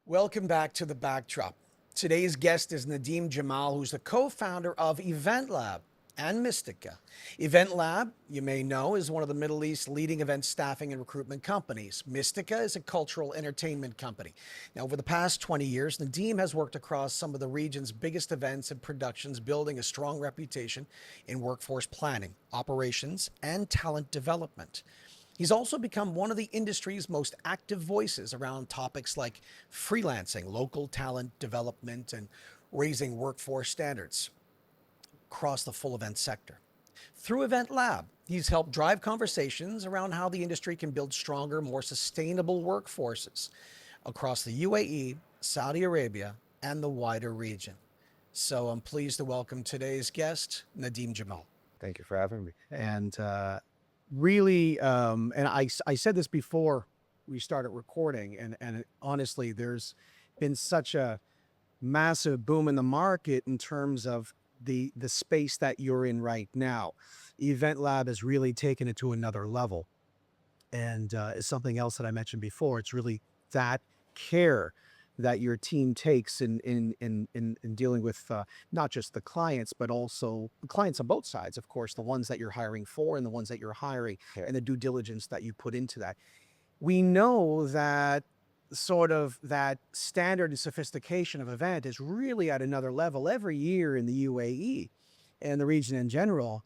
Welcome back to The Backdrop. Today's guest is Nadim Jamal, who's the co-founder of Event Lab and Mistika. Event Lab, you may know, is one of the Middle East's leading event staffing and recruitment companies. Mistika is a cultural entertainment company. Now, over the past 20 years, Nadim has worked across some of the region's biggest events and productions, building a strong reputation in workforce planning, operations, and talent development. He's also become one of the industry's most active voices around topics like freelancing, local talent development, and raising workforce standards across the full event sector. Through Event Lab, he's helped drive conversations around how the industry can build stronger, more sustainable workforces across the UAE, Saudi Arabia, and the wider region. So I'm pleased to welcome today's guest, Nadim Jamal. Thank you for having me. And really, and I said this before we started recording, and honestly, there's been such a massive boom in the market in terms of the space that you're in right now. Event Lab has really taken it to another level, and it's something else that I mentioned before. It's really that care that your team takes in dealing with not just the clients, but also the clients on both sides, of course, the ones that you're hiring for and the ones that you're hiring, Yeah. and the due diligence that you put into that. We know that sort of that standard and sophistication of event is really at another level every year in the UAE and the region in general.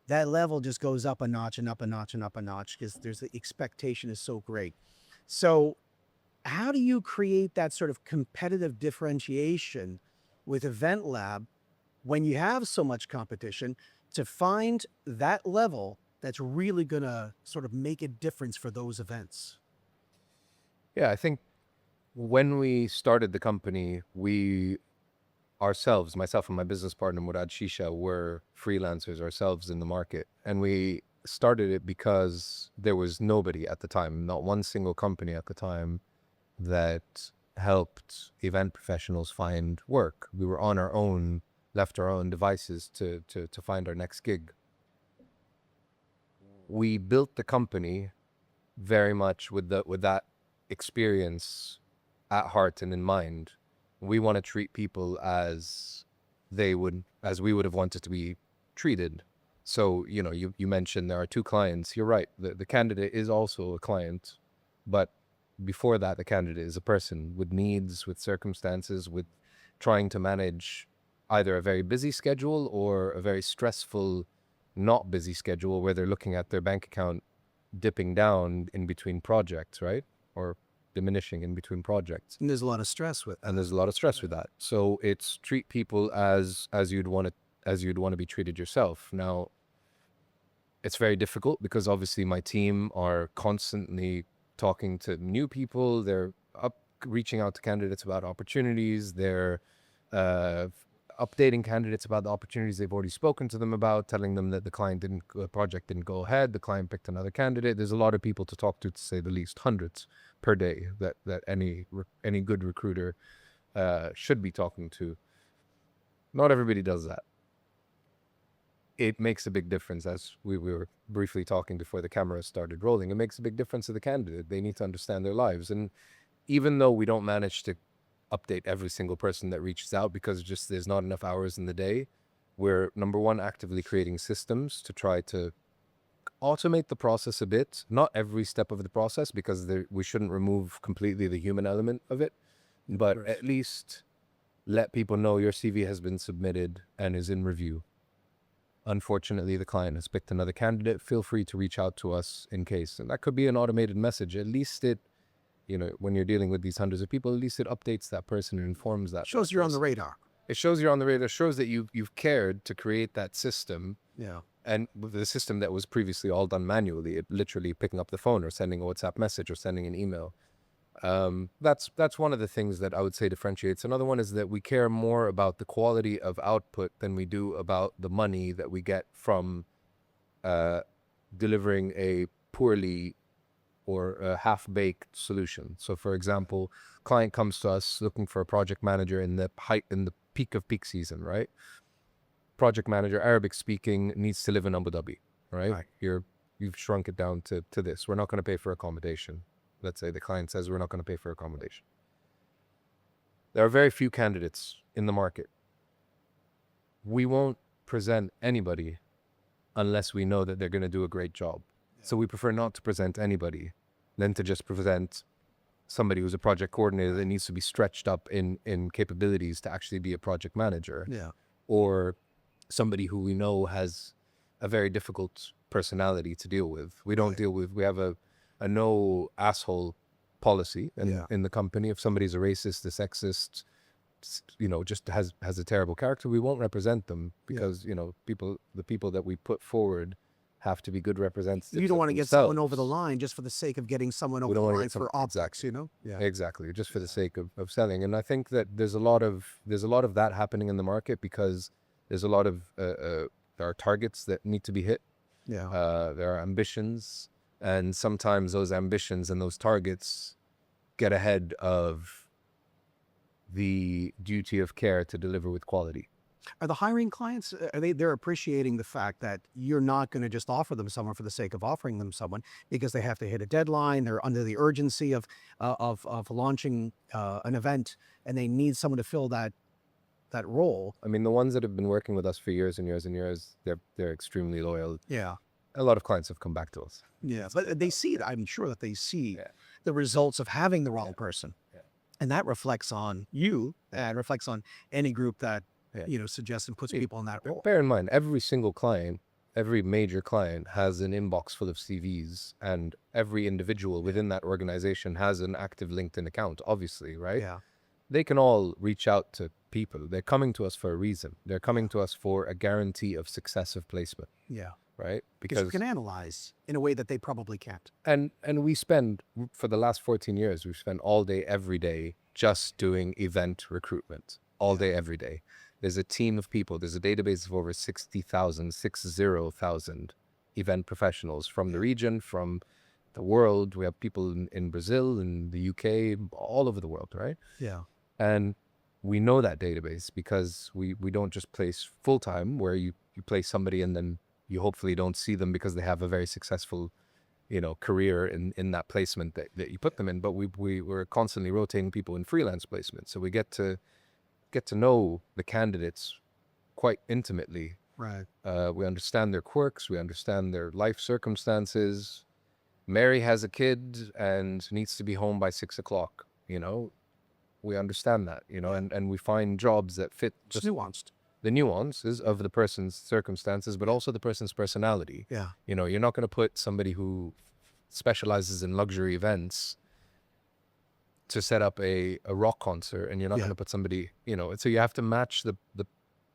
That level just goes up a notch and up a notch and up a notch because there's the expectation is so great. So how do you create that sort of competitive differentiation with Event Lab when you have so much competition to find that level that's really going to sort of make a difference for those events? Yeah, I think when we started the company, we ourselves, myself and my business partner Murad Shisha, were freelancers ourselves in the market. And we started it because there was nobody at the time, not one single company at the time that helped event professionals find work. We were on our own, left our own devices to find our next gig. We built the company very much with that experience at heart and in mind. We want to treat people as we would have wanted to be treated. So, you mentioned there are two clients. You're right. The candidate is also a client, but before that, the candidate is a person with needs, with circumstances, with trying to manage either a very busy schedule or a very stressful, not busy schedule where they're looking at their bank account dipping down in between projects, right? Or diminishing in between projects. And there's a lot of stress with And there's a lot of stress with that. So it's treat people as you'd want to be treated yourself. Now, it's very difficult because obviously my team are constantly talking to new people. They're reaching out to candidates about opportunities. They're updating candidates about the opportunities they've already spoken to them about, telling them that the project didn't go ahead. The client picked another candidate. There's a lot of people to talk to say the least, hundreds per day that any good recruiter should be talking to. Not everybody does that. It makes a big difference, as we were briefly talking before the camera started rolling. It makes a big difference to the candidate. They need to understand their lives. And even though we don't manage to update every single person that reaches out because just there's not enough hours in the day, we're, number one, actively creating systems to try to automate the process a bit. Not every step of the process, because we shouldn't remove completely the human element of it, but at least let people know your CV has been submitted and is in review. Unfortunately, the client has picked another candidate. Feel free to reach out to us in case. And that could be an automated message. At least it, when you're dealing with these hundreds of people, at least it updates that person and informs that. shows you're on the radar. It shows you're on the radar. Shows that you've cared to create that system. Yeah. And with the system that was previously all done manually, it literally picking up the phone or sending a WhatsApp message or sending an email. That's one of the things that I would say differentiates. Another one is that we care more about the quality of output than we do about the money that we get from delivering a poorly or a half-baked solution. So, for example, client comes to us looking for a project manager in the peak of peak season, right? Project manager, Arabic speaking, needs to live in Abu Dhabi, right? You've shrunk it down to this. We're not going to pay for accommodation. Let's say the client says we're not going to pay for accommodation. There are very few candidates in the market. We won't present anybody unless we know that they're going to do a great job. So we prefer not to present anybody than to just present somebody who's a project coordinator that needs to be stretched up in capabilities to actually be a project manager, Yeah. or somebody who we know has a very difficult personality to deal with. We don't deal with, we have a no asshole policy in the company. If somebody's a racist, a sexist, just has a terrible character, we won't represent them, because the people that we put forward have to be good representatives. You don't of want to get someone over the themselves. line just for the sake of getting someone over We the don't want to line get for optics, Yeah. Exactly, just for the sake of selling. And I think that there's a lot of that happening in the market, because there's a lot of there are targets that need to be hit. Yeah. There are ambitions, and sometimes those ambitions and those targets get ahead of the duty of care to deliver with quality. Are the hiring clients, they're appreciating the fact that you're not going to just offer them someone for the sake of offering them someone, because they have to hit a deadline, they're under the urgency of launching an event, and they need someone to fill that role. I mean, the ones that have been working with us for years and years and years, they're extremely loyal. Yeah. A lot of clients have come back to us. Yeah. But they see it. I'm sure that they see Yeah. the results of having the wrong person. Yeah. And that reflects on you, and reflects on any group that, Yeah. suggests and puts people in that role. Bear in mind, every single client, every major client has an inbox full of CVs, and every individual within that organization has an active LinkedIn account, obviously, right? Yeah. They can all reach out to people. They're coming to us for a reason. They're coming to us for a guarantee of success of placement, Yeah. right? Because you can analyze in a way that they probably can't. And we spend, for the last 14 years, we've spent all day, every day, just doing event recruitment, all day, every day. There's a team of people. There's a database of over 60,000 event professionals from the region, from the world. We have people in Brazil, in the UK, all over the world, right? Yeah. And we know that database, because we don't just place full-time, where you place somebody and then you hopefully don't see them because they have a very successful career in that placement that you put them in. But we're constantly rotating people in freelance placement, so we get to know the candidates quite intimately. Right. We understand their quirks, we understand their life circumstances. Mary has a kid and needs to be home by 6 o'clock. We understand that, and we find jobs that fit It's just nuanced. the nuances of the person's circumstances, but also the person's personality. Yeah. You're not going to put somebody who specializes in luxury events to set up a rock concert, and you're not going to put somebody, so you have to match the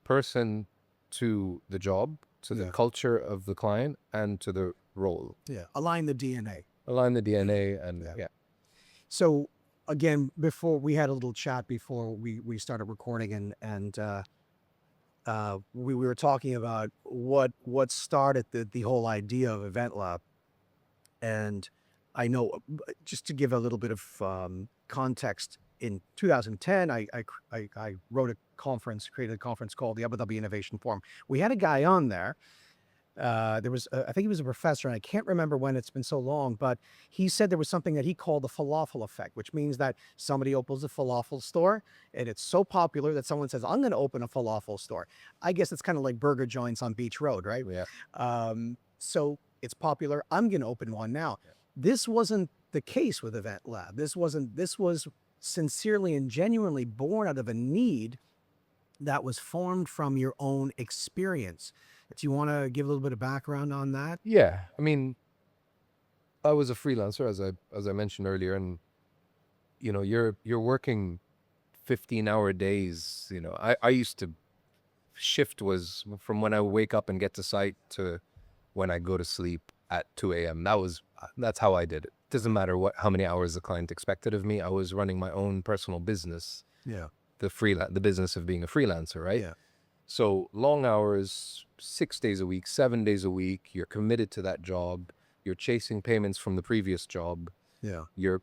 person to the job, to the culture of the client, and to the role. Yeah. Align the DNA. Align the DNA, and So again, before we had a little chat before we started recording, and we were talking about what started the whole idea of Event Lab. And I know, just to give a little bit of context, in 2010, I wrote a conference, created a conference called the Abu Dhabi Innovation Forum. We had a guy on there. There was, I think he was a professor, and I can't remember when, it's been so long, but he said there was something that he called the falafel effect, which means that somebody opens a falafel store, and it's so popular that someone says, I'm going to open a falafel store. I guess it's kind of like burger joints on Beach Road, right? Yeah. So it's popular. I'm going to open one now. Yeah. This wasn't the case with Event Lab. This was sincerely and genuinely born out of a need that was formed from your own experience. Do you want to give a little bit of background on that? Yeah, I mean, I was a freelancer, as I mentioned earlier, and you're working 15-hour days. I used to, shift was from when I wake up and get to site to when I go to sleep at 2 a.m. That's how I did it. Doesn't matter how many hours the client expected of me. I was running my own personal business. Yeah. The business of being a freelancer, right? Yeah. So long hours, 6 days a week, 7 days a week. You're committed to that job. You're chasing payments from the previous job. Yeah. You're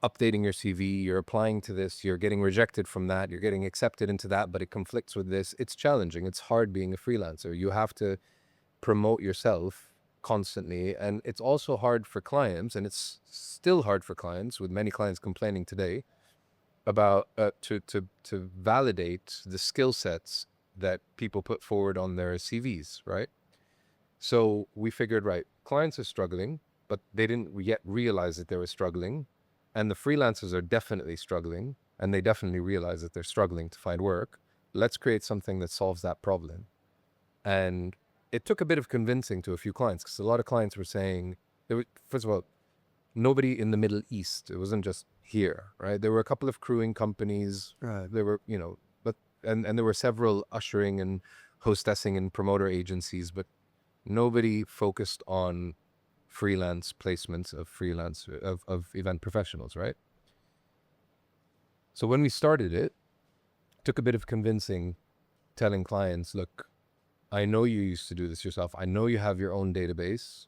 updating your CV. You're applying to this. You're getting rejected from that. You're getting accepted into that, but it conflicts with this. It's challenging. It's hard being a freelancer. You have to promote yourself constantly. And it's also hard for clients, and it's still hard for clients, with many clients complaining today, about to validate the skill sets that people put forward on their CVs, right? So we figured, right, clients are struggling, but they didn't yet realize that they were struggling. And the freelancers are definitely struggling, and they definitely realize that they're struggling to find work. Let's create something that solves that problem. And it took a bit of convincing to a few clients, because a lot of clients were saying, first of all, nobody in the Middle East. It wasn't just here, right? There were a couple of crewing companies. Right. There were, but and there were several ushering and hostessing and promoter agencies, but nobody focused on freelance placements of of event professionals, right? So when we started it took a bit of convincing, telling clients, look, I know you used to do this yourself. I know you have your own database.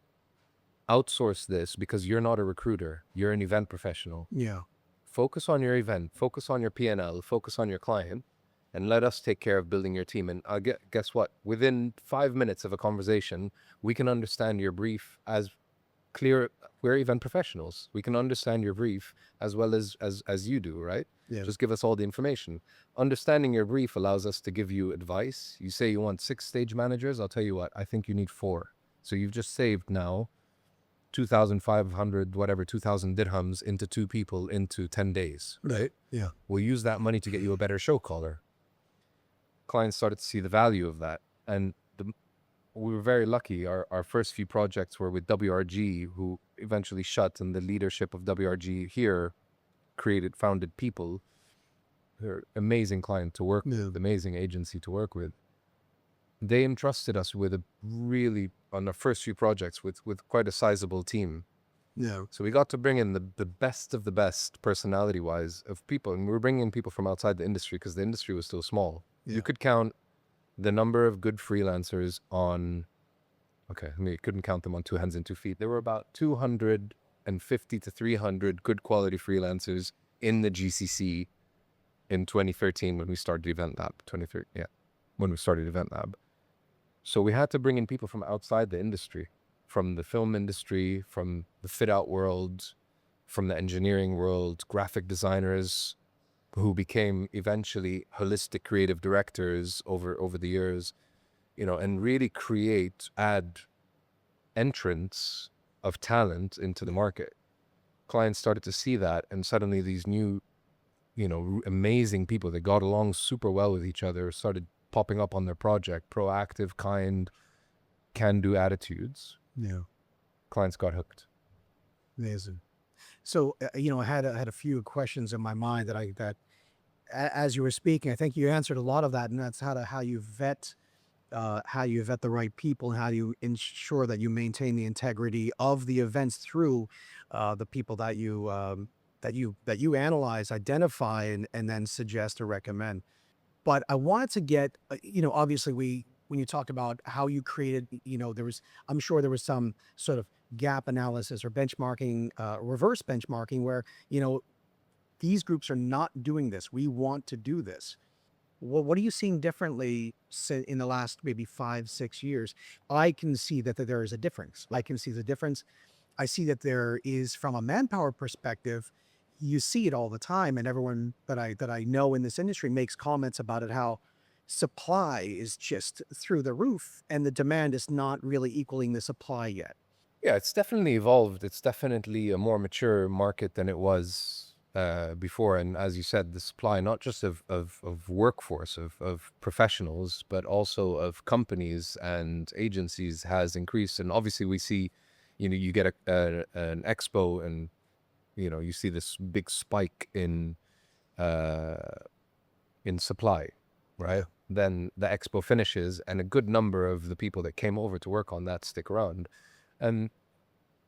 Outsource this because you're not a recruiter. You're an event professional. Yeah. Focus on your event, focus on your P&L, focus on your client, and let us take care of building your team. And guess what? Within 5 minutes of a conversation, we can understand your brief as clear. We're event professionals. We can understand your brief as well as you do, right? Yeah. Just give us all the information. Understanding your brief allows us to give you advice. You say you want 6 stage managers. I'll tell you what, I think you need 4. So you've just saved now 2,500, whatever, 2,000 dirhams into 2 people into 10 days, right? Yeah. We'll use that money to get you a better show caller. Clients started to see the value of that. And we were very lucky. Our first few projects were with WRG, who eventually shut, and the leadership of WRG here founded people. They're amazing client to work with, amazing agency to work with. They entrusted us with on our first few projects, with quite a sizable team. Yeah. So we got to bring in the best of the best personality-wise of people. And we were bringing in people from outside the industry because the industry was still small. Yeah. You could count the number of good freelancers on, couldn't count them on 2 hands and 2 feet. There were about 250 to 300 good quality freelancers in the GCC in 2013 when we started Event Lab. When we started Event Lab. So we had to bring in people from outside the industry, from the film industry, from the fit-out world, from the engineering world, graphic designers who became eventually holistic creative directors over the years, and really add entrance of talent into the market. Clients started to see that, and suddenly these new, amazing people that got along super well with each other started popping up on their project, proactive, kind, can-do attitudes. Yeah. Clients got hooked. Amazing. So, I had a few questions in my mind that as you were speaking, I think you answered a lot of that, and that's how you vet the right people, and how you ensure that you maintain the integrity of the events through the people that you analyze, identify, and then suggest or recommend. But I wanted to get, obviously when you talked about how you created, I'm sure there was some sort of gap analysis or benchmarking, reverse benchmarking where, these groups are not doing this. We want to do this. What are you seeing differently in the last maybe 5, 6 years? I can see that there is a difference. I can see the difference. I see that there is, from a manpower perspective, you see it all the time, and everyone that I know in this industry makes comments about it, how supply is just through the roof and the demand is not really equaling the supply yet. Yeah, it's definitely evolved. It's definitely a more mature market than it was before. And as you said, the supply, not just of workforce, of professionals, but also of companies and agencies has increased. And obviously we see, you get an expo, and you see this big spike in supply, right? Then the expo finishes, and a good number of the people that came over to work on that stick around. And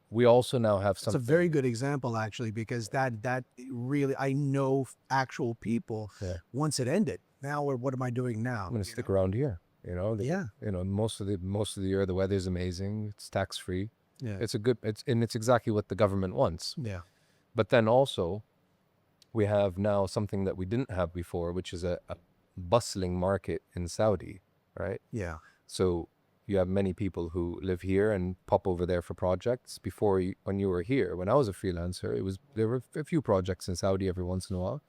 we also now have It's a something. very good example, actually, because that really, I know actual people. Yeah. Once it ended, now what am I doing now? I'm going to stick around here. Yeah. Most of the year the weather's amazing. It's tax free. Yeah. It's exactly what the government wants. Yeah. But then also, we have now something that we didn't have before, which is a bustling market in Saudi, right? Yeah. So you have many people who live here and pop over there for projects. When you were here, when I was a freelancer, there were a few projects in Saudi every once in a while.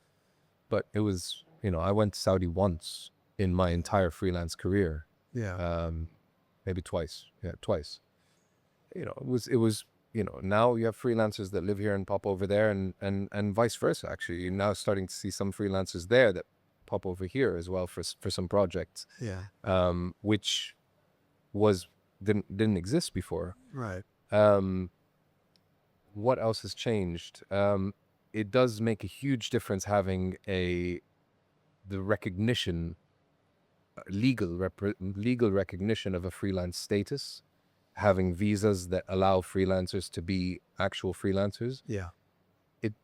but it was, I went to Saudi once in my entire freelance career. Yeah. Maybe twice. Yeah, twice. It was, now you have freelancers that live here and pop over there, and vice versa. Actually, you're now starting to see some freelancers there that pop over here as well for some projects, Yeah. which didn't exist before. Right. What else has changed? It does make a huge difference having the recognition, legal recognition of a freelance status, having visas that allow freelancers to be actual freelancers. Yeah.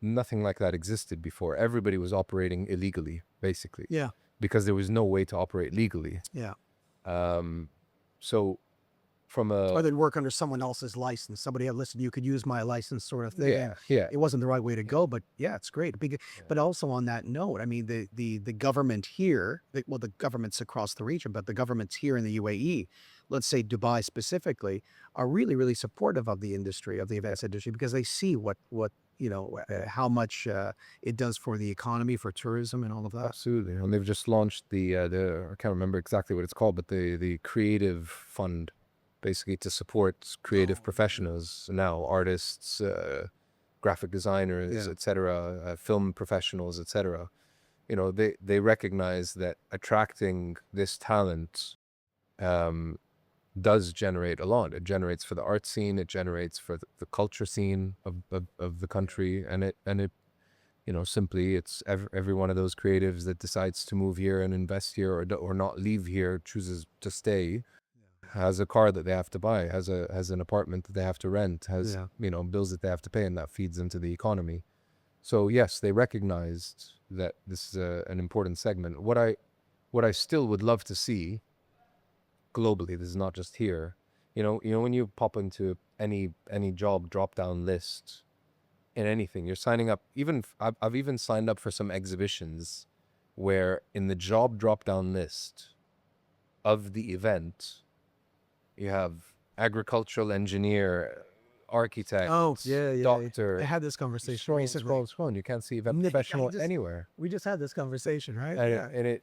Nothing like that existed before. Everybody was operating illegally, basically, Yeah. because there was no way to operate legally. Yeah. So from Or a they'd work under someone else's license. Somebody had, listen, you could use my license, sort of thing. And yeah, it wasn't the right way to go, but yeah, it's great. But also on that note, I mean, the government here, the governments across the region, but the governments here in the UAE, let's say Dubai specifically, are really, really supportive of the industry, of the events industry, because they see what how much it does for the economy, for tourism, and all of that. absolutely. And they've just launched the I can't remember exactly what it's called, but the creative fund, basically to support creative professionals now, artists, graphic designers, Yeah. etc., film professionals, etc. They recognize that attracting this talent does generate a lot. It generates for the art scene, it generates for the culture scene of the country, and it simply it's every one of those creatives that decides to move here and invest here, or not leave here, chooses to stay, has a car that they have to buy, has an apartment that they have to rent, has Yeah. bills that they have to pay, and that feeds into the economy. So yes, they recognized that this is an important segment. What I still would love to see globally, this is not just here, when you pop into any job drop down list in anything, you're signing up. I've even signed up for some exhibitions where in the job drop down list of the event, you have agricultural engineer, architect, Oh, yeah, yeah. doctor. I had this conversation Scroll, recently. scroll, scroll. You can't see event Yeah, professional anywhere. we just had this conversation, right? And, Yeah.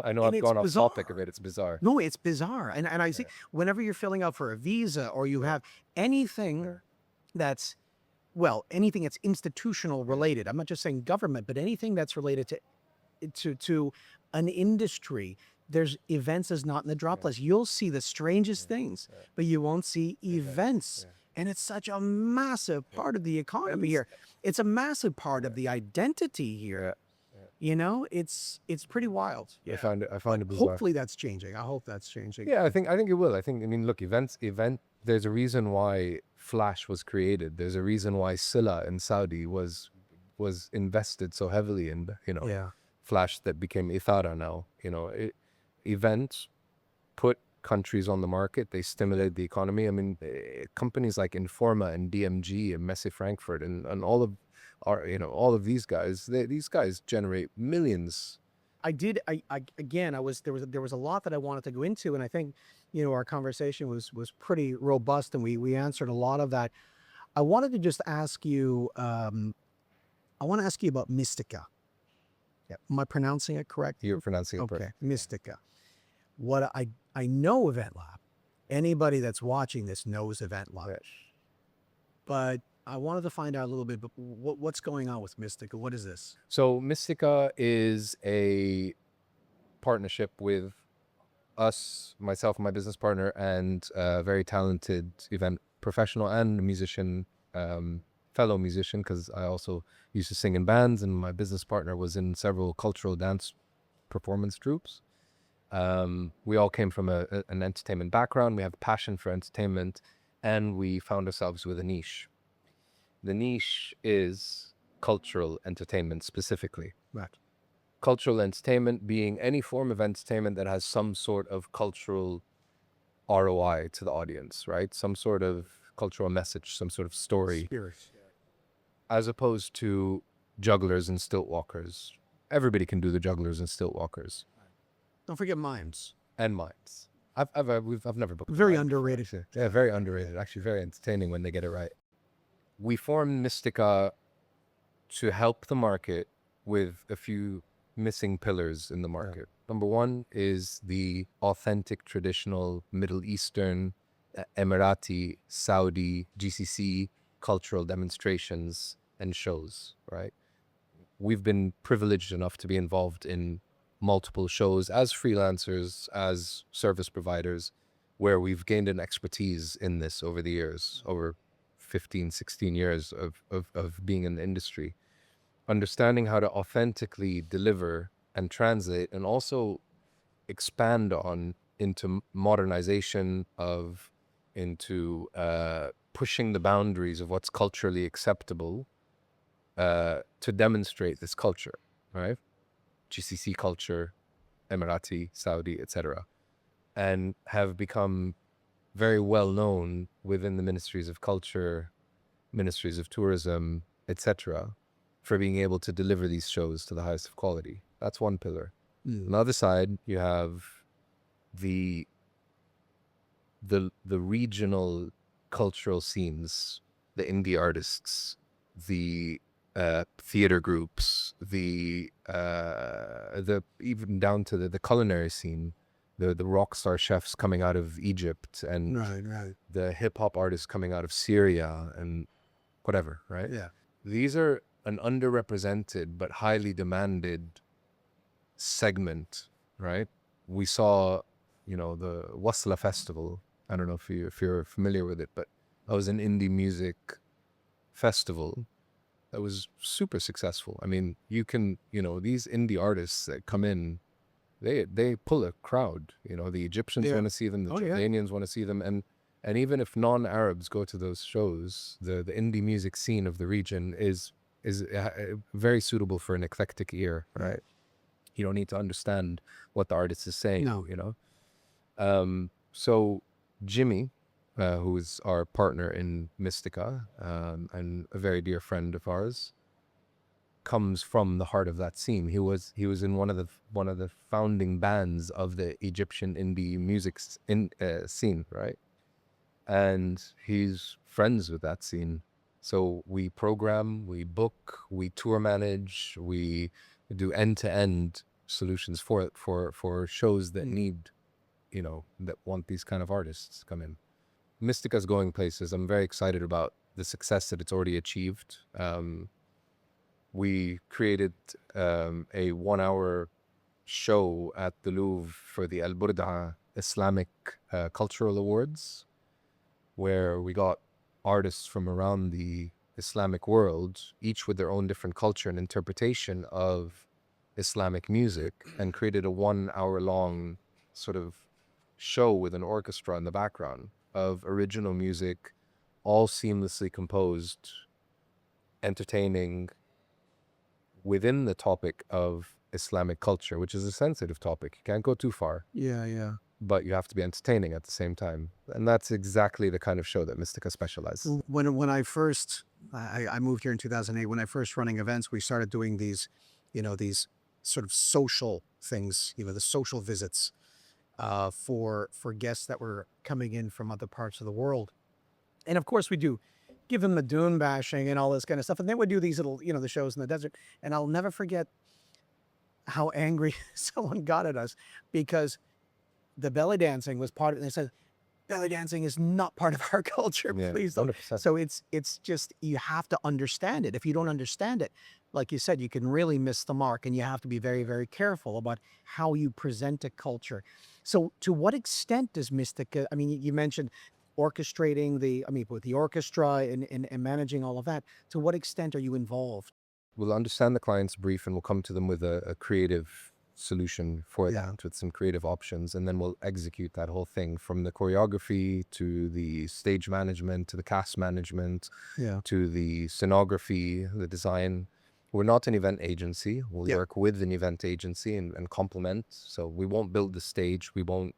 I know And I've it's gone off topic a bizarre. bit. It's bizarre. No, it's bizarre. And I see whenever you're filling out for a visa, or you have anything that's, well, anything that's institutional related. I'm not just saying government, but anything that's related to an industry. There's events is not in the drop list. You'll see the strangest things, but you won't see events. And it's such a massive part of the economy here. It's a massive part of the identity here. It's pretty wild. I found it bizarre. Hopefully that's changing. I hope that's changing. Yeah, I think it will. I mean, look, event. There's a reason why Flash was created. There's a reason why Silla in Saudi was invested so heavily in, Yeah. Flash that became Ithara now. Events put countries on the market. They stimulate the economy. I mean, companies like Informa and DMG and Messi Frankfurt and all of these guys. These guys generate millions. There was a lot that I wanted to go into, and I think our conversation was pretty robust, and we answered a lot of that. I wanted to just ask you. I want to ask you about Mistika. Yeah, am I pronouncing it correct? You're pronouncing it Okay, perfect. Mistika. What I know Event Lab. Anybody that's watching this knows Event Lab. Right. But I wanted to find out a little bit. But what's going on with Mistika? What is this? So Mistika is a partnership with us, myself and my business partner, and a very talented event professional and musician, fellow musician, because I also used to sing in bands, and my business partner was in several cultural dance performance troupes. We all came from an entertainment background. We have a passion for entertainment, and we found ourselves with a niche. The niche is cultural entertainment specifically. Right. Cultural entertainment being any form of entertainment that has some sort of cultural ROI to the audience, right? Some sort of cultural message, some sort of story, Spirit. as opposed to jugglers and stilt walkers. Everybody can do the jugglers and stilt walkers. Don't forget mimes. And mimes. I've never booked. Very a mime before, underrated. actually. Yeah, very underrated. Actually, very entertaining when they get it right. We formed Mistika to help the market with a few missing pillars in the market. Number one is the authentic, traditional Middle Eastern, Emirati, Saudi, GCC cultural demonstrations and shows, right? We've been privileged enough to be involved in multiple shows as freelancers, as service providers, where we've gained an expertise in this over the years, over 15, 16 years of being in the industry. Understanding how to authentically deliver and translate and also expand on into modernization of, into pushing the boundaries of what's culturally acceptable to demonstrate this culture, right? GCC culture, Emirati, Saudi, etc., and have become very well known within the ministries of culture, ministries of tourism, etc., for being able to deliver these shows to the highest of quality. That's one pillar. On the other side, you have the regional cultural scenes, the indie artists, the theater groups, the even down to the culinary scene, the rock star chefs coming out of Egypt, and Right. the hip hop artists coming out of Syria and whatever, right? Yeah. These are an underrepresented but highly demanded segment, right? We saw, the Wasla Festival. I don't know if you're familiar with it, but that was an indie music festival that was super successful. I mean, these indie artists that come in, they pull a crowd. The Egyptians Yeah. want to see them, the Oh, yeah. Jordanians want to see them, and even if non-Arabs go to those shows, the indie music scene of the region is very suitable for an eclectic ear, right? You don't need to understand what the artist is saying. No. So Jimmy, who is our partner in Mistika, and a very dear friend of ours, comes from the heart of that scene. He was in one of the founding bands of the Egyptian indie music scene, right? And he's friends with that scene. So we program, we book, we tour manage, we do end-to-end solutions for shows that need, that want these kind of artists to come in. Mystika's going places. I'm very excited about the success that it's already achieved. We created a 1-hour show at the Louvre for the Al Burda Islamic Cultural Awards, where we got artists from around the Islamic world, each with their own different culture and interpretation of Islamic music, and created a 1-hour long sort of show with an orchestra in the background of original music, all seamlessly composed, entertaining within the topic of Islamic culture, which is a sensitive topic. You can't go too far. Yeah. But you have to be entertaining at the same time. And that's exactly the kind of show that Mistika specializes. When I first, I moved here in 2008, when I first running events, we started doing these, these sort of social things, the social visits for guests that were coming in from other parts of the world. And of course we do give them the dune bashing and all this kind of stuff. And then we do these little, the shows in the desert. And I'll never forget how angry someone got at us because the belly dancing was part of it. And they said, belly dancing is not part of our culture. Yeah, Please don't. 100%. So it's just, you have to understand it. If you don't understand it, like you said, you can really miss the mark, and you have to be very, very careful about how you present a culture. So to what extent does Mistika, I mean, you mentioned orchestrating with the orchestra and managing all of that. To what extent are you involved? We'll understand the client's brief and we'll come to them with a creative solution for that, with some creative options, and then we'll execute that whole thing, from the choreography to the stage management to the cast management to the scenography, the design. We're not an event agency. We'll work with an event agency and complement. So we won't build the stage. We won't,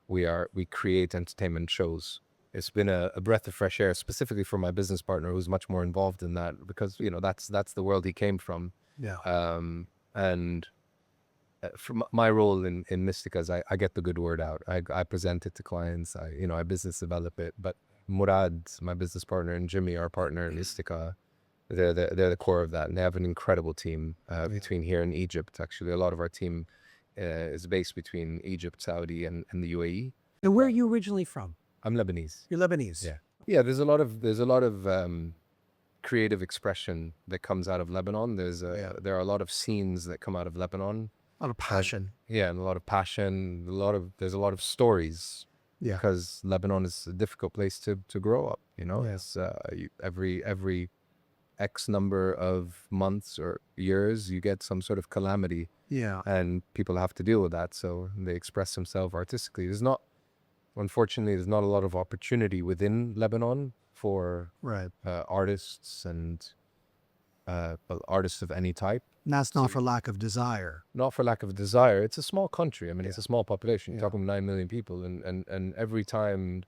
we create entertainment shows. It's been a breath of fresh air, specifically for my business partner, who's much more involved in that, because that's the world he came from. And from my role in Mistika is I get the good word out. I present it to clients. I business develop it. But Murad, my business partner, and Jimmy, our partner in Mistika, they're the core of that, and they have an incredible team between here and Egypt. Actually, a lot of our team is based between Egypt, Saudi, and the UAE. And where are you originally from? I'm Lebanese. You're Lebanese. Yeah. There's a lot of creative expression that comes out of Lebanon. There are a lot of scenes that come out of Lebanon. A lot of passion. Yeah, and a lot of passion. There's a lot of stories. Yeah. Because Lebanon is a difficult place to grow up. You know, Yeah. it's every X number of months or years you get some sort of calamity, Yeah. and people have to deal with that. So they express themselves artistically. Unfortunately, there's not a lot of opportunity within Lebanon for Right. artists and artists of any type. And that's not for lack of desire. Not for lack of desire. It's a small country. I mean, it's a small population. You're Yeah. talking 9 million people, and every time,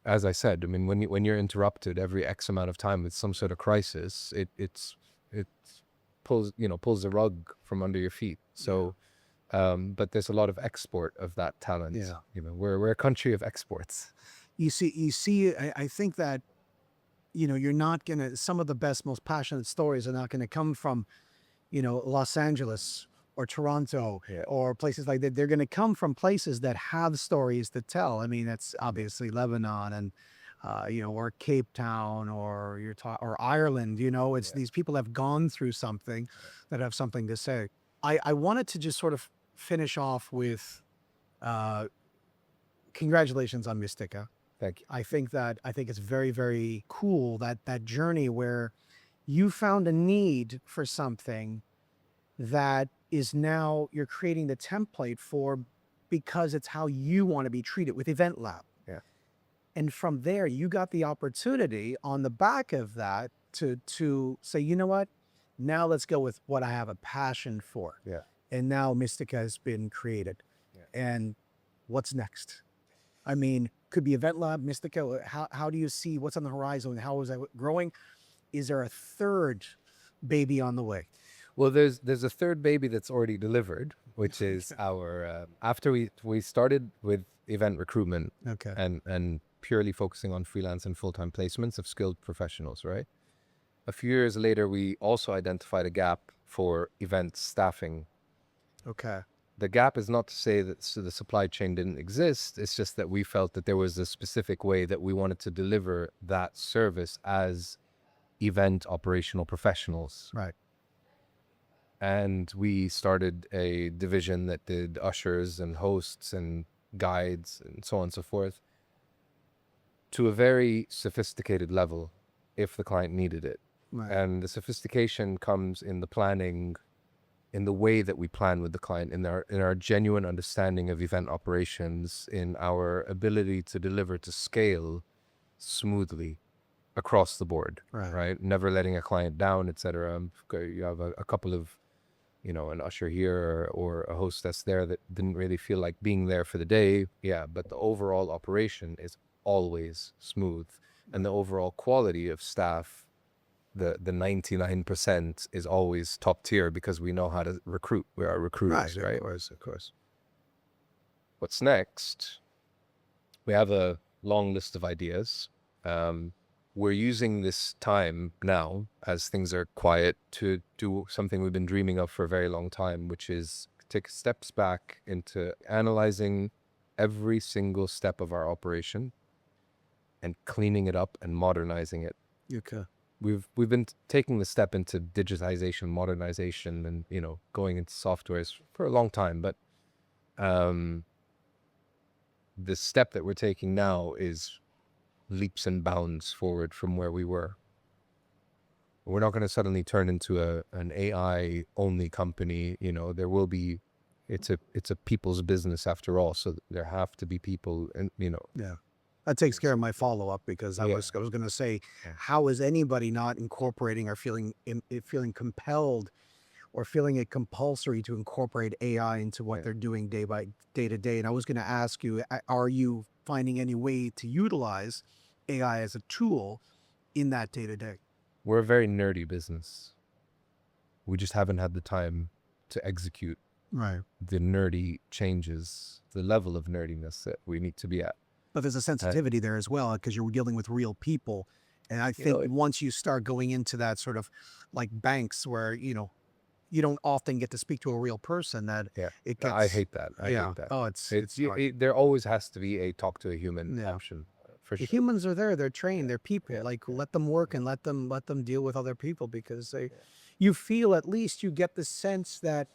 as I said, I mean, when you're interrupted every X amount of time with some sort of crisis, it pulls the rug from under your feet. So, but there's a lot of export of that talent. Yeah. You know, we're a country of exports. You see, I think that, you're not going to, some of the best, most passionate stories are not going to come from, Los Angeles or Toronto Yeah. or places like that. They're going to come from places that have stories to tell. I mean, that's obviously Lebanon and, or Cape Town or or Ireland, it's these people have gone through something that have something to say. I wanted to just sort of finish off with, congratulations on Mistika. Thank you. I think it's very, very cool that journey where you found a need for something that is now you're creating the template for because it's how you want to be treated with Event Lab. Yeah. And from there, you got the opportunity on the back of that to say, you know what, now let's go with what I have a passion for. Yeah. And now Mistika has been created. Yeah. And what's next? I mean, could be Event Lab, Mistika. How do you see what's on the horizon? How is that growing? Is there a third baby on the way? Well, there's a third baby that's already delivered, which is our after we started with event recruitment Okay. and purely focusing on freelance and full-time placements of skilled professionals, right? A few years later, we also identified a gap for event staffing. Okay. The gap is not to say that the supply chain didn't exist. It's just that we felt that there was a specific way that we wanted to deliver that service as event operational professionals. Right. And we started a division that did ushers and hosts and guides and so on and so forth to a very sophisticated level if the client needed it. Right. And the sophistication comes in the planning, in the way that we plan with the client, in our genuine understanding of event operations, in our ability to deliver to scale smoothly across the board, right? Never letting a client down, etc. You have a couple of, an usher here or a hostess there that didn't really feel like being there for the day. Yeah, but the overall operation is always smooth. And the overall quality of staff, the 99% is always top tier because we know how to recruit. We are recruiters, right? Of course. What's next? We have a long list of ideas. We're using this time now, as things are quiet, to do something we've been dreaming of for a very long time, which is take steps back into analyzing every single step of our operation and cleaning it up and modernizing it. Okay. We've been taking the step into digitization, modernization, and going into softwares for a long time, but the step that we're taking now is leaps and bounds forward from where we were. We're not going to suddenly turn into an AI only company. There will be. It's a people's business after all, so there have to be people, and Yeah. That takes care of my follow-up because I was going to say, how is anybody not incorporating or feeling compelled or feeling it compulsory to incorporate AI into what they're doing day to day? And I was going to ask you, are you finding any way to utilize AI as a tool in that day to day? We're a very nerdy business. We just haven't had the time to execute the nerdy changes, the level of nerdiness that we need to be at. But there's a sensitivity there as well because you're dealing with real people And I You know, think once you start going into that sort of like banks where, you don't often get to speak to a real person, that yeah, it no, I gets, hate that. I yeah. hate that. Oh, it's hard. There always has to be a talk to a human Yeah. option, for The sure. humans are there, they're trained, they're people. Yeah, Like yeah, let them work and let them deal with other people, because you feel, at least you get the sense that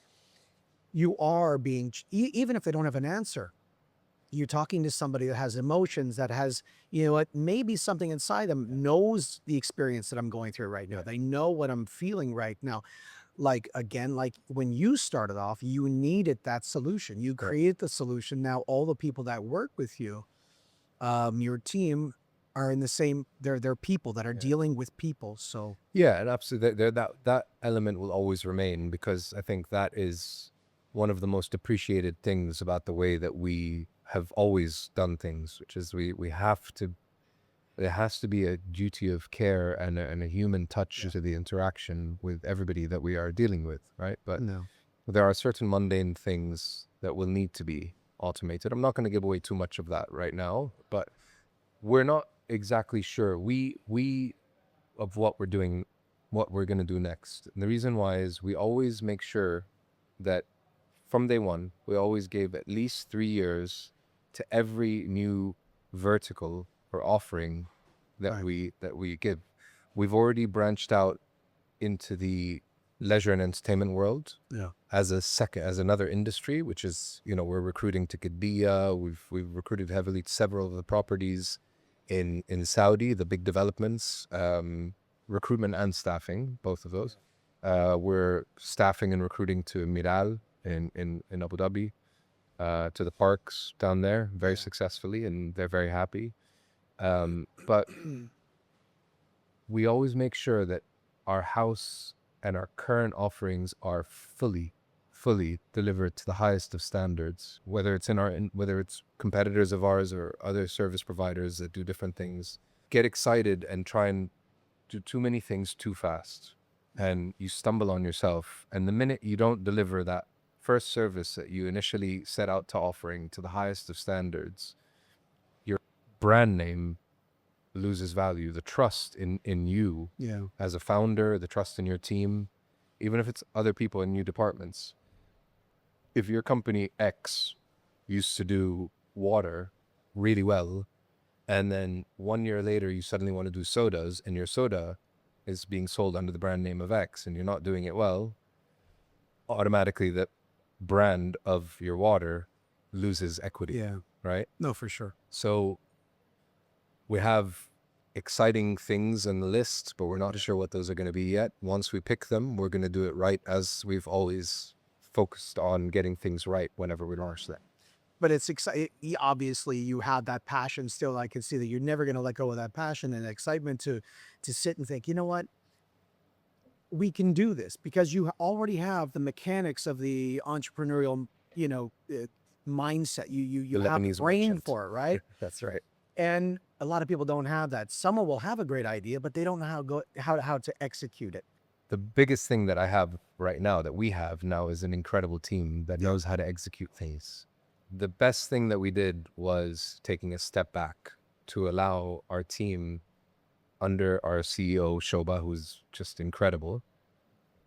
you are being, even if they don't have an answer, you're talking to somebody that has emotions, that has, what, maybe something inside them knows the experience that I'm going through right now. They know what I'm feeling right now. Like, again, like when you started off, you needed that solution. You correct. created the solution. Now all the people that work with you, your team, are in the same, they're people that are dealing with people. So Yeah, and absolutely, that element will always remain, because I think that is one of the most appreciated things about the way that we have always done things, which is we have to. There has to be a duty of care and a human touch to the interaction with everybody that we are dealing with, right? But no. there are certain mundane things that will need to be automated. I'm not going to give away too much of that right now, but we're not exactly sure. We of what we're doing, what we're going to do next. And the reason why is we always make sure that from day one, we always gave at least 3 years to every new vertical or offering that Right. we give. We've already branched out into the leisure and entertainment world Yeah. as another industry, which is, we're recruiting to Qiddiya. We've recruited heavily to several of the properties in Saudi, the big developments, recruitment and staffing, both of those. We're staffing and recruiting to Miral in Abu Dhabi, to the parks down there very successfully, and they're very happy. But we always make sure that our house and our current offerings are fully delivered to the highest of standards, whether it's whether it's competitors of ours or other service providers that do different things. Get excited and try and do too many things too fast, and you stumble on yourself. And the minute you don't deliver that first service that you initially set out to offering to the highest of standards, your brand name loses value. The trust in you Yeah. as a founder, the trust in your team, even if it's other people in new departments. If your company X used to do water really well, and then 1 year later you suddenly want to do sodas, and your soda is being sold under the brand name of X, and you're not doing it well, automatically the brand of your water loses equity, Yeah. right? No, for sure. So we have exciting things in the list, but we're not sure what those are going to be yet. Once we pick them, we're going to do it right, as we've always focused on getting things right whenever we launch them. But it's exciting. Obviously, you have that passion still. I can see that you're never going to let go of that passion and excitement to sit and think, you know what, we can do this, because you already have the mechanics of the entrepreneurial, mindset. You The have the Lebanese brain merchant. for it, right? That's right. And a lot of people don't have that. Someone will have a great idea, but they don't know how to execute it. The biggest thing that I have right now, that we have now, is an incredible team that knows how to execute things. The best thing that we did was taking a step back to allow our team, under our CEO Shoba, who's just incredible,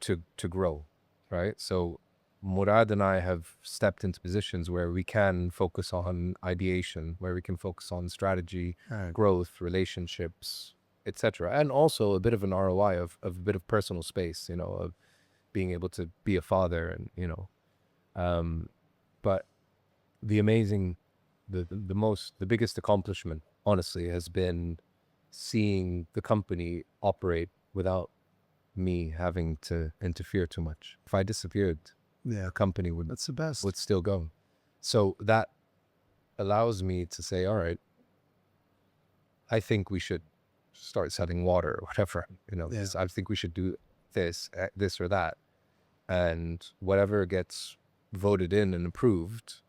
to grow, right? So Murad and I have stepped into positions where we can focus on ideation, where we can focus on strategy, Right. growth, relationships, etc., and also a bit of an ROI of a bit of personal space, of being able to be a father, and but the amazing, the biggest accomplishment, honestly, has been seeing the company operate without me having to interfere too much. If I disappeared, Yeah. the company would That's the best. still go. So that allows me to say, all right, I think we should start selling water or whatever. Yeah. I think we should do this or that, and whatever gets voted in and approved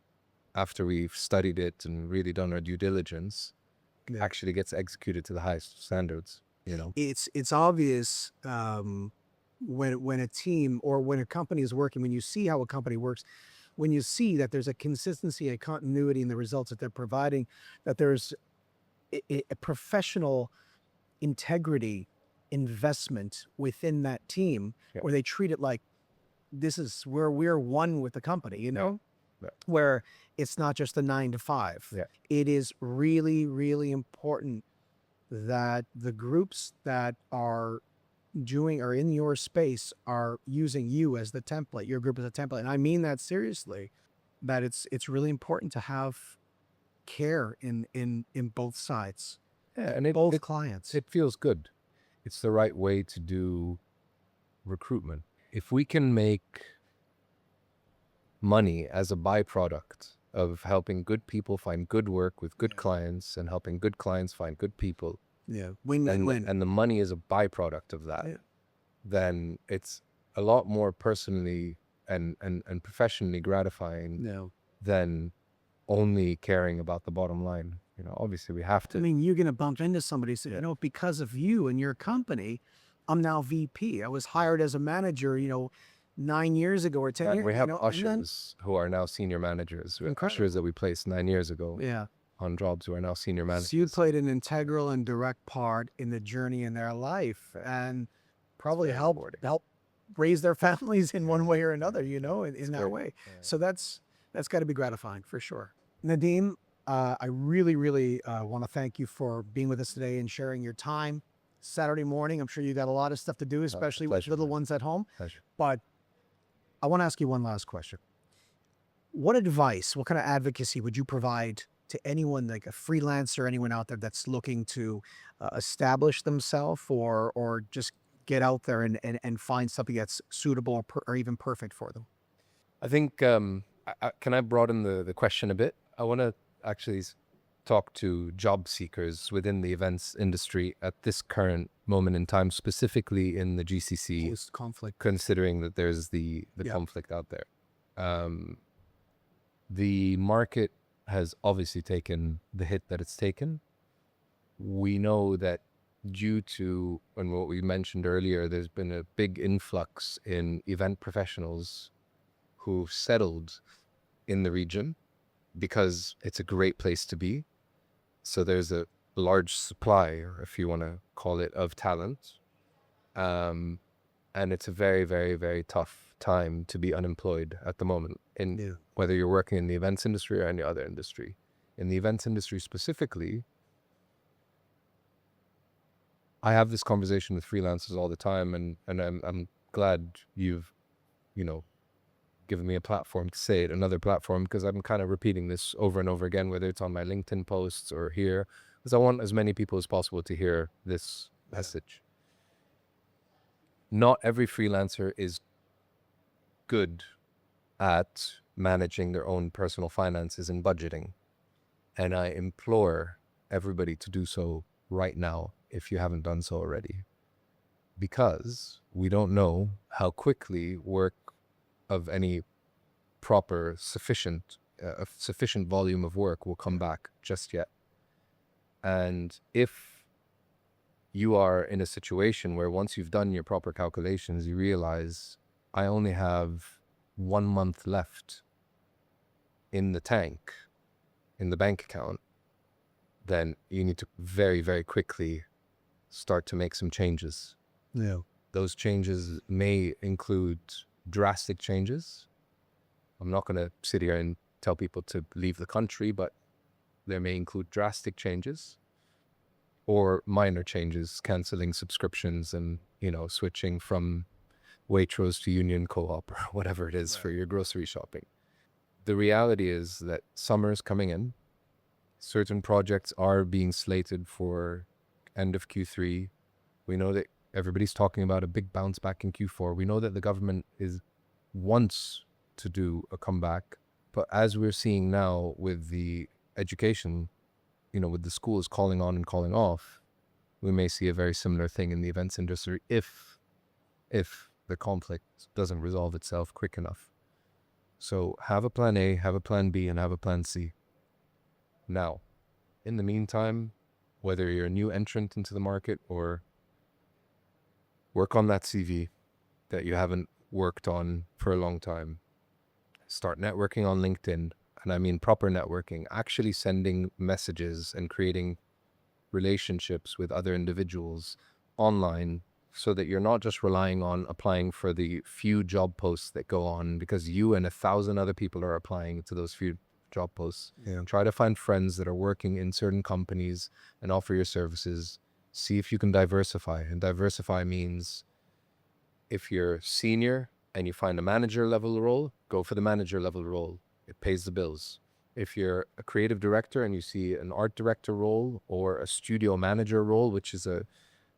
after we've studied it and really done our due diligence, Yeah. actually gets executed to the highest standards. It's obvious, when a team or when a company is working, when you see how a company works, when you see that there's a consistency and continuity in the results that they're providing, that there's a professional integrity, investment within that team, Yeah. where they treat it like this is where we're one with the company, you know, Yeah. where it's not just a 9 to 5. Yeah. It is really, really important that the groups that are doing or in your space are using you as the template, your group as a template. And I mean that seriously, that it's really important to have care in both sides, Yeah, and both clients. it feels good. It's the right way to do recruitment. If we can make money as a byproduct of helping good people find good work with good clients and helping good clients find good people, Yeah. Win-win-win. and the money is a byproduct of that, Yeah. then it's a lot more personally and professionally gratifying No. than only caring about the bottom line. You know, obviously we have I to. mean, you're going to bump into somebody who said, Yeah. you know, because of you and your company, I'm now VP. I was hired as a manager, 9 years ago or 10 And years, we have and then, ushers who are now senior managers. We have Incredible. ushers that we placed 9 years ago yeah. on jobs who are now senior managers. So you played an integral and direct part in the journey in their life, and probably very help rewarding. raise their families in one way or another, in that great. way. Yeah. So that's got to be gratifying for sure. Nadim, I really, really want to thank you for being with us today and sharing your time. Saturday morning, I'm sure you got a lot of stuff to do, especially with pleasure, little man. ones at home. Pleasure. But I want to ask you one last question. What advice, what kind of advocacy would you provide to anyone, like a freelancer, anyone out there that's looking to establish themselves or just get out there and find something that's suitable or even perfect for them? I think, can I broaden the question a bit? I want to actually talk to job seekers within the events industry at this current moment in time, specifically in the GCC, Post conflict. considering that there's the Yeah. conflict out there. The market has obviously taken the hit that it's taken. We know that due to, and what we mentioned earlier, there's been a big influx in event professionals who've settled in the region because it's a great place to be. So there's a large supply, or if you want to call it, of talent. And it's a very, very, very tough time to be unemployed at the moment, in whether you're working in the events industry or any other industry. In the events industry specifically, I have this conversation with freelancers all the time, and I'm glad you've, given me a platform to say it, another platform, because I'm kind of repeating this over and over again, whether it's on my LinkedIn posts or here, because I want as many people as possible to hear this message. Not every freelancer is good at managing their own personal finances and budgeting. And I implore everybody to do so right now if you haven't done so already. Because we don't know how quickly work of any proper, sufficient volume of work will come back just yet. And if you are in a situation where once you've done your proper calculations, you realize I only have 1 month left in the tank, in the bank account, then you need to very, very quickly start to make some changes. Yeah. Those changes may include drastic changes. I'm not going to sit here and tell people to leave the country, but there may include drastic changes or minor changes, canceling subscriptions and, switching from Waitrose to Union Co-op or whatever it is for your grocery shopping. The reality is that summer's coming in. Certain projects are being slated for end of Q3. We know that everybody's talking about a big bounce back in Q4. We know that the government wants to do a comeback. But as we're seeing now with the education, with the schools calling on and calling off, we may see a very similar thing in the events industry if the conflict doesn't resolve itself quick enough. So have a plan A, have a plan B, and have a plan C. Now, in the meantime, whether you're a new entrant into the market or work on that CV that you haven't worked on for a long time, start networking on LinkedIn. And I mean proper networking, actually sending messages and creating relationships with other individuals online, so that you're not just relying on applying for the few job posts that go on because you and 1,000 other people are applying to those few job posts. Yeah. Try to find friends that are working in certain companies and offer your services. See if you can diversify. And diversify means if you're senior and you find a manager level role, go for the manager level role. It pays the bills. If you're a creative director and you see an art director role or a studio manager role, which is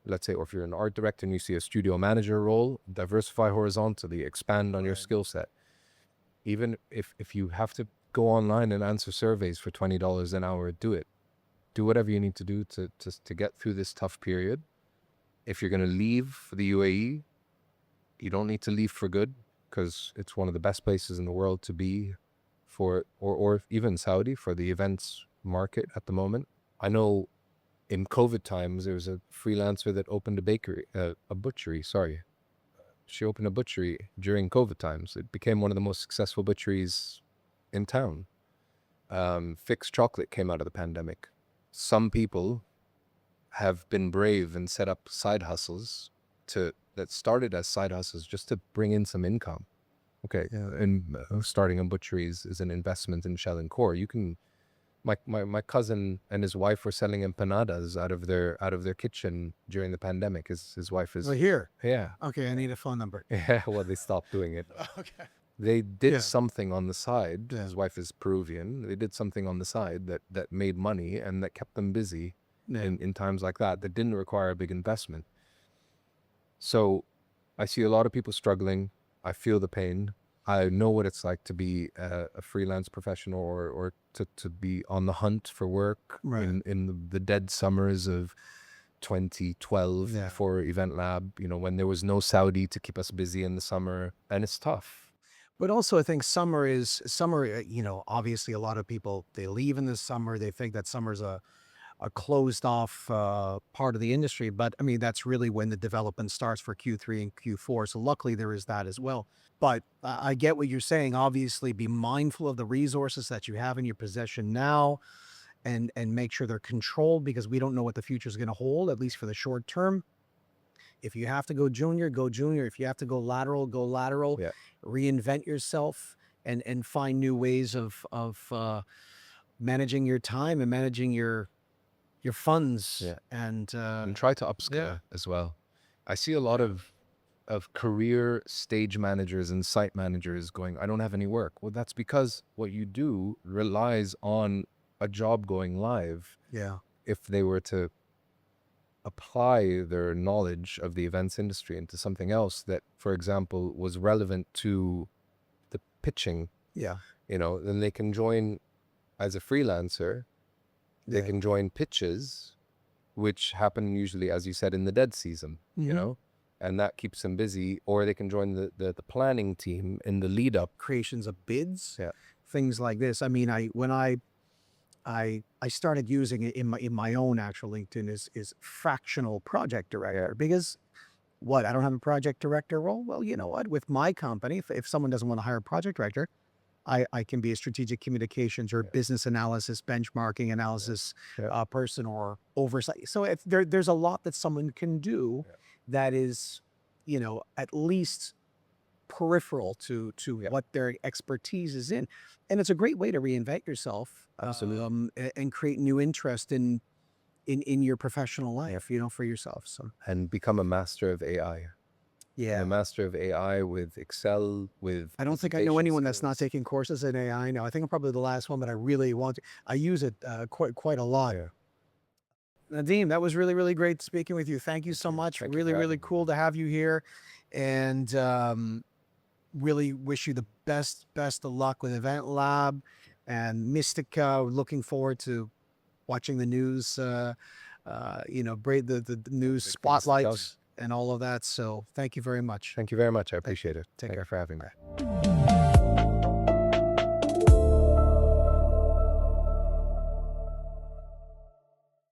let's say, or if you're an art director and you see a studio manager role, diversify horizontally, expand on your skill set. Even if you have to go online and answer surveys for $20 an hour, do it. Do whatever you need to do to get through this tough period. If you're going to leave for the UAE, you don't need to leave for good, because it's one of the best places in the world to be for, or even Saudi, for the events market at the moment. I know in COVID times, there was a freelancer that opened a butchery, sorry. She opened a butchery during COVID times. It became one of the most successful butcheries in town. Fixed Chocolate came out of the pandemic. Some people have been brave and set up side hustles that started as side hustles just to bring in some income. Okay, and starting a butchery is an investment in shell and core. You can, my cousin and his wife were selling empanadas out of their kitchen during the pandemic. His wife is Well, here. yeah. Okay, I need a phone number. Yeah, well, they stopped doing it. Okay. They did Yeah. something on the side. Yeah. His wife is Peruvian. They did something on the side that made money and that kept them busy Yeah. in times like that didn't require a big investment. So I see a lot of people struggling. I feel the pain. I know what it's like to be a freelance professional or to be on the hunt for work Right. in the dead summers of 2012 Yeah. before Event Lab, when there was no Saudi to keep us busy in the summer, and it's tough. But also, I think summer, obviously a lot of people, they leave in the summer. They think that summer's a closed off part of the industry. But I mean, that's really when the development starts for Q3 and Q4. So luckily there is that as well. But I get what you're saying. Obviously, be mindful of the resources that you have in your possession now, and make sure they're controlled, because we don't know what the future is going to hold, at least for the short term. If you have to go junior, go junior. If you have to go lateral, go lateral. Yeah. Reinvent yourself and find new ways of managing your time and managing your funds. Yeah. And try to upscale yeah. as well. I see a lot of career stage managers and site managers going, I don't have any work. Well, that's because what you do relies on a job going live. Yeah. If they were to apply their knowledge of the events industry into something else that, for example, was relevant to the pitching, Yeah. then they can join as a freelancer. They Yeah. can join pitches, which happen usually, as you said, in the dead season, Mhm. and that keeps them busy. Or they can join the planning team in the lead up. Creations of bids. Yeah. Things like this. I mean, when I started using it in my own actual LinkedIn is fractional project director, because I don't have a project director role. Well, you know what? With my company, if someone doesn't want to hire a project director, I can be a strategic communications or business analysis, benchmarking analysis person, or oversight. So if there's a lot that someone can do that is, at least peripheral to what their expertise is in. And it's a great way to reinvent yourself, and create new interest in your professional life, for yourself. So, And become a master of AI. yeah. A master of AI with Excel, with I don't think I know presentation anyone that's not skills. taking courses in AI now. I think I'm probably the last one, but I really want to. I use it quite a lot. Yeah. Nadim, that was really, really great speaking with you. Thank you so much. Thank you Really, for really having me. cool to have you here. And really wish you the best of luck with Event Lab and Mistika. Looking forward to watching the news, the news things to spotlights and all of that. So thank you very much. Thank you very much. I appreciate it. Take Thank care. you for having me.